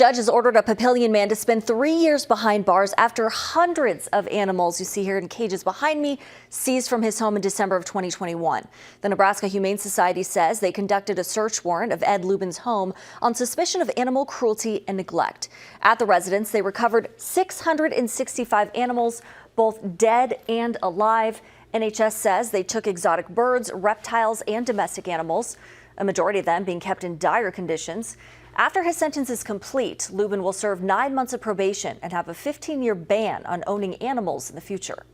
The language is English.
Judges ordered a Papillion man to spend 3 years behind bars after hundreds of animals you see here in cages behind me seized from his home in December of 2021. The Nebraska Humane Society says they conducted a search warrant of Ed Lubin's home on suspicion of animal cruelty and neglect. At the residence, they recovered 665 animals, both dead and alive. NHS says they took exotic birds, reptiles, and domestic animals, a majority of them being kept in dire conditions. After his sentence is complete, Lubin will serve 9 months of probation and have a 15-year ban on owning animals in the future.